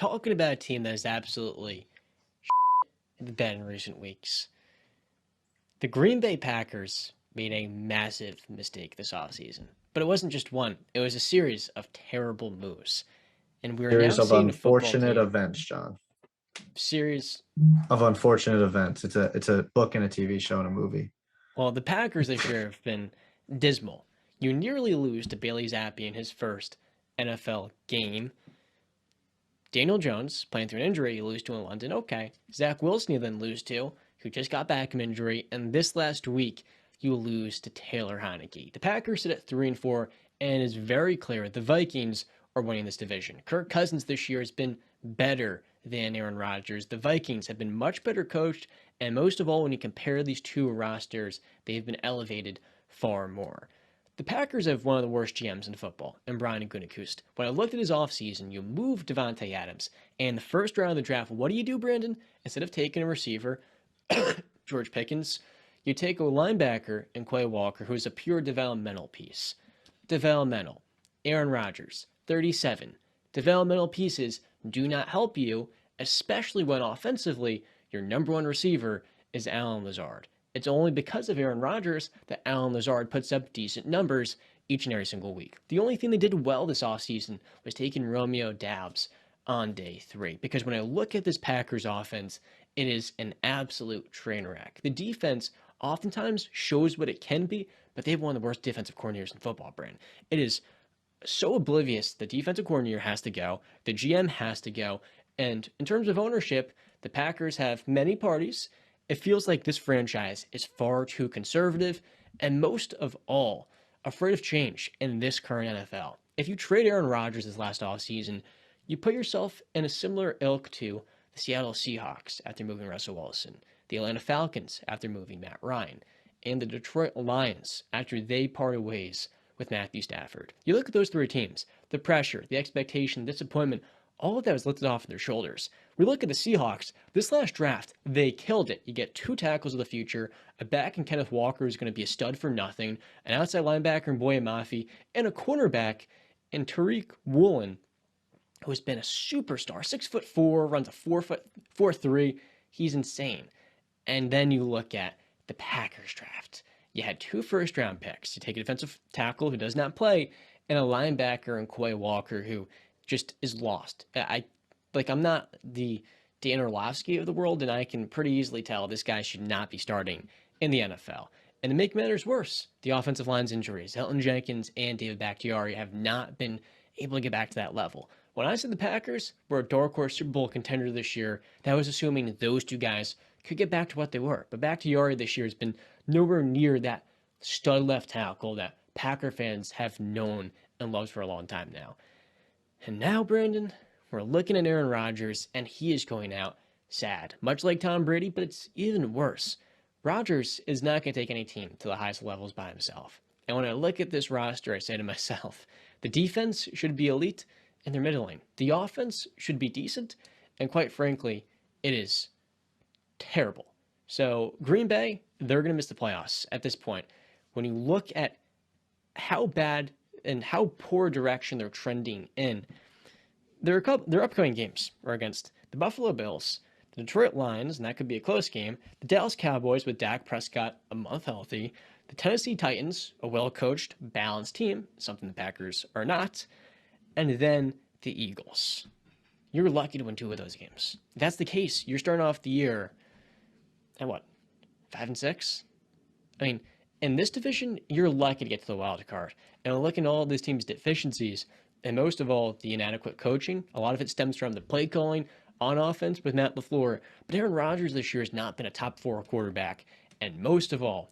talking about a team that is absolutely bad in recent weeks. The Green Bay Packers made a massive mistake this offseason. But it wasn't just one, it was a series of terrible moves. And we're now Series of seeing a football unfortunate team events, John. series. Of unfortunate events. It's a book and a TV show and a movie. Well, the Packers this year have been dismal. You nearly lose to Bailey Zappi in his first NFL game. Daniel Jones playing through an injury, you lose to in London. Okay. Zach Wilson you then lose to, who just got back from injury, and this last week you lose to Taylor Heineke. The Packers sit at 3-4, and it's very clear the Vikings are winning this division. Kirk Cousins this year has been better than Aaron Rodgers. The Vikings have been much better coached, and most of all, when you compare these two rosters, they've been elevated far more. The Packers have one of the worst GMs in football, and Brian Gutekunst. When I looked at his offseason, you move Devontae Adams, and the first round of the draft, what do, Brandon? Instead of taking a receiver, George Pickens, you take a linebacker in Quay Walker, who is a pure developmental piece. Developmental. Aaron Rodgers, 37. Developmental pieces do not help you, especially when offensively your number one receiver is Allen Lazard. It's only because of Aaron Rodgers that Allen Lazard puts up decent numbers each and every single week. The only thing they did well this offseason was taking Romeo Doubs on day 3. Because when I look at this Packers offense, it is an absolute train wreck. The defense oftentimes shows what it can be, but they have one of the worst defensive coordinators in football, Brand. It is so oblivious. The defensive coordinator has to go. The GM has to go. And in terms of ownership, the Packers have many parties. It feels like this franchise is far too conservative and most of all, afraid of change in this current NFL. If you trade Aaron Rodgers this last offseason, you put yourself in a similar ilk to the Seattle Seahawks after moving Russell Wilson, the Atlanta Falcons after moving Matt Ryan, and the Detroit Lions after they parted ways with Matthew Stafford. You look at those three teams, the pressure, the expectation, disappointment, all of that was lifted off their shoulders. We look at the Seahawks. This last draft, they killed it. You get 2 tackles of the future, a back in Kenneth Walker who's going to be a stud for nothing, an outside linebacker in Boye Mafe, and a cornerback in Tariq Woolen, who has been a superstar. 6'4", runs a 4'3". He's insane. And then you look at the Packers draft. You had 2 first-round picks. You take a defensive tackle who does not play, and a linebacker in Quay Walker who just is lost. I'm not the Dan Orlovsky of the world, and I can pretty easily tell this guy should not be starting in the NFL. And to make matters worse, the offensive line's injuries. Hilton Jenkins and David Bakhtiari have not been able to get back to that level. When I said the Packers were a dark horse Super Bowl contender this year, that was assuming those two guys could get back to what they were. But Bakhtiari this year has been nowhere near that stud left tackle that Packer fans have known and loved for a long time now. And now, Brandon, we're looking at Aaron Rodgers, and he is going out sad. Much like Tom Brady, but it's even worse. Rodgers is not going to take any team to the highest levels by himself. And when I look at this roster, I say to myself, the defense should be elite, and they're middling. The offense should be decent, and quite frankly, it is terrible. So Green Bay, they're going to miss the playoffs at this point. When you look at how bad and how poor direction they're trending in, their upcoming games are against the Buffalo Bills, the Detroit Lions, and that could be a close game, the Dallas Cowboys with Dak Prescott a month healthy, the Tennessee Titans, a well-coached, balanced team, something the Packers are not, and then the Eagles. You're lucky to win 2 of those games. If that's the case, you're starting off the year at what, 5-6? I mean, in this division, you're lucky to get to the wild card. And looking at all of this team's deficiencies, and most of all, the inadequate coaching, a lot of it stems from the play calling on offense with Matt LaFleur. But Aaron Rodgers this year has not been a top 4 quarterback. And most of all,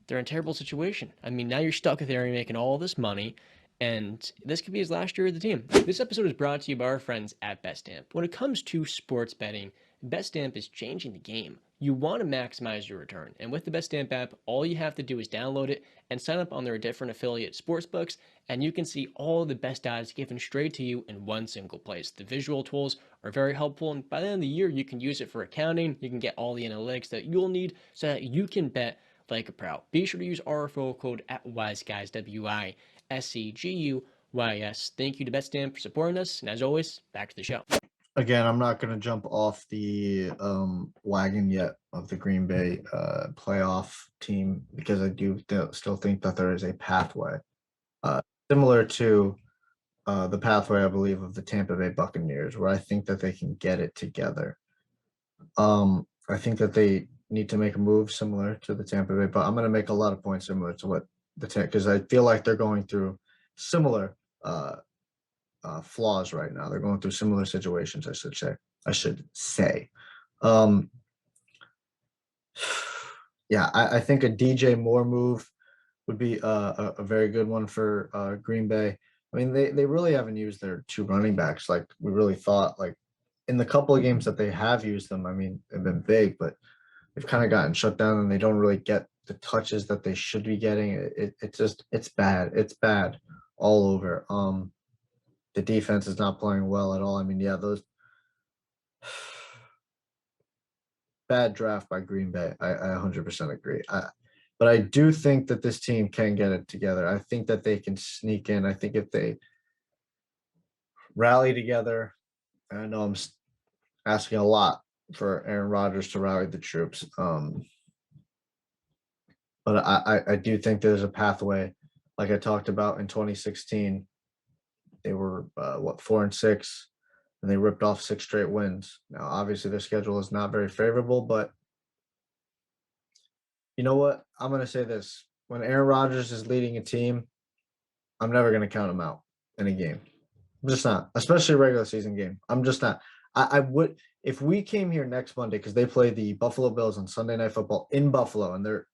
they're in a terrible situation. I mean, now you're stuck with Aaron making all this money, and this could be his last year of the team. This episode is brought to you by our friends at BestStamp. When it comes to sports betting, BestStamp is changing the game. You want to maximize your return, and with the BestStamp app, all you have to do is download it and sign up on their different affiliate sportsbooks, and you can see all the best odds given straight to you in one single place. The visual tools are very helpful, and by the end of the year, you can use it for accounting. You can get all the analytics that you'll need so that you can bet like a pro. Be sure to use our referral code at WiseGuys, WISEGU, Why, yes. Thank you to BetStamp for supporting us. And as always, back to the show. Again, I'm not going to jump off the wagon yet of the Green Bay playoff team because I do still think that there is a pathway uh, similar to the pathway, I believe, of the Tampa Bay Buccaneers, where I think that they can get it together. I think that they need to make a move similar to the Tampa Bay, but I'm going to make a lot of points similar to what because I feel like they're going through similar flaws right now. They're going through similar situations, I should say. I should say. Um, yeah, I think a DJ Moore move would be a very good one for Green Bay. I mean, they really haven't used their two running backs like we really thought. Like in the couple of games that they have used them, I mean, they've been big, but they've kind of gotten shut down and they don't really get the touches that they should be getting. It's bad. It's bad all over. The defense is not playing well at all. I mean, yeah, those bad draft by Green Bay. I 100% agree. But I do think that this team can get it together. I think that they can sneak in. I think if they rally together, and I know I'm asking a lot for Aaron Rodgers to rally the troops. But I do think there's a pathway, like I talked about in 2016. They were 4-6, and they ripped off 6 straight wins. Now, obviously, their schedule is not very favorable, but you know what? I'm going to say this. When Aaron Rodgers is leading a team, I'm never going to count him out in a game. I'm just not, especially a regular season game. I'm just not. I would, if we came here next Monday, because they play the Buffalo Bills on Sunday Night Football in Buffalo, and they're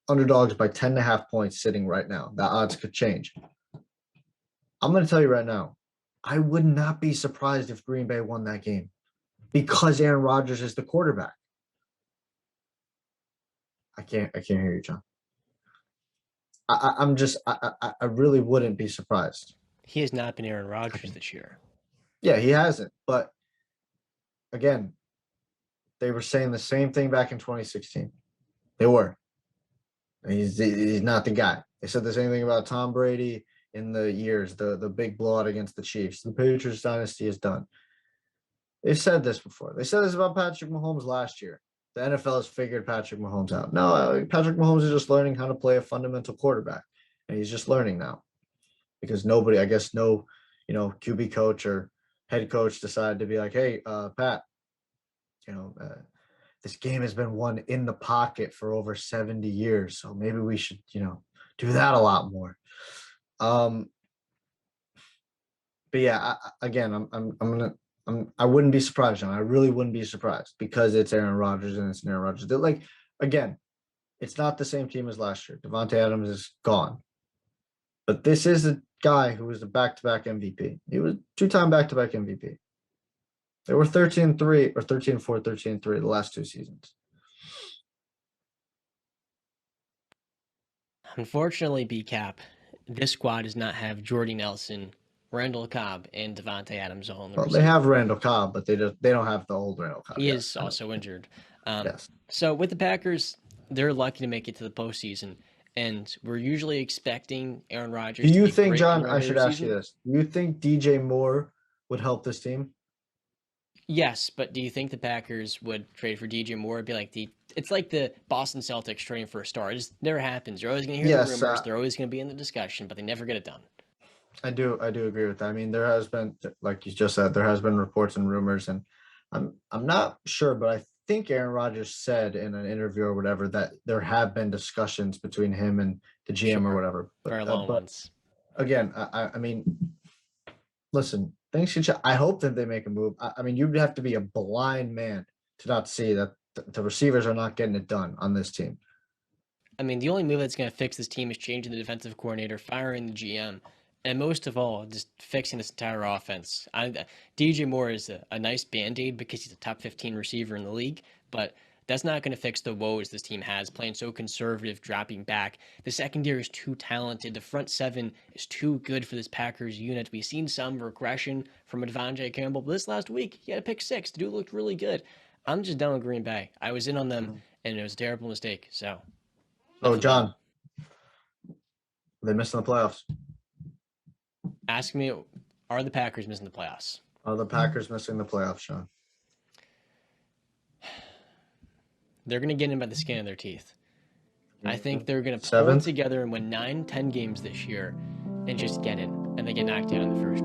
underdogs by 10.5 points sitting right now. The odds could change. I'm going to tell you right now, I would not be surprised if Green Bay won that game because Aaron Rodgers is the quarterback. I can't hear you, John. I really wouldn't be surprised. He has not been Aaron Rodgers this year. Yeah, he hasn't. But again, they were saying the same thing back in 2016. They were. He's not the guy. They said the same thing about Tom Brady in the years, the big blowout against the Chiefs. The Patriots dynasty is done. They've said this before. They said this about Patrick Mahomes last year. The NFL has figured Patrick Mahomes out. No, Patrick Mahomes is just learning how to play a fundamental quarterback, and he's just learning now because nobody, I guess, no, QB coach or head coach decided to be like, hey, Pat, you know, this game has been won in the pocket for over 70 years, so maybe we should, do that a lot more. But yeah, I wouldn't be surprised, John. I really wouldn't be surprised because it's Aaron Rodgers and it's Aaron Rodgers. They're like, again, it's not the same team as last year. Devontae Adams is gone, but this is a guy who was a back-to-back MVP. He was two-time back-to-back MVP. They were 13-3 or 13-4, 13-3 the last 2 seasons. Unfortunately, BCAP, this squad does not have Jordy Nelson, Randall Cobb, and Devontae Adams all in the Well, they receiver. have Randall Cobb, but they don't have the old Randall Cobb. He Yes, is also injured. yes. So with the Packers, they're lucky to make it to the postseason, and we're usually expecting Aaron Do Rodgers to you be think, great in John? the I regular should ask you season. this: Do you think DJ Moore would help this team? Yes, but do you think the Packers would trade for DJ Moore? It'd be like it's like the Boston Celtics trading for a star. It just never happens. You're always going to hear the Yes, rumors. They're always going to be in the discussion, but they never get it done. I do. I do agree with that. I mean, there has been, like you just said, there has been reports and rumors, and I'm not sure, but I think Aaron Rodgers said in an interview or whatever that there have been discussions between him and the GM or Sure, whatever. very But long ones. again, I mean, listen, things should. I hope that they make a move. I mean, you'd have to be a blind man to not see that the receivers are not getting it done on this team. I mean, the only move that's going to fix this team is changing the defensive coordinator, firing the GM, and most of all, just fixing this entire offense. DJ Moore is a nice band aid because he's a top 15 receiver in the league, but that's not going to fix the woes this team has, playing so conservative, dropping back. The secondary is too talented. The front seven is too good for this Packers unit. We've seen some regression from Devontae Campbell, but this last week, he had a pick six. The dude looked really good. I'm just done with Green Bay. I was in on them, and it was a terrible mistake, so Oh, enough of them. John, They missing the playoffs. Ask me, are the Packers missing the playoffs? Are the Packers missing the playoffs, Sean? They're going to get in by the skin of their teeth. I think they're going to pull it Seventh? together and win 9, 10 games this year and just get in. And they get knocked out in the first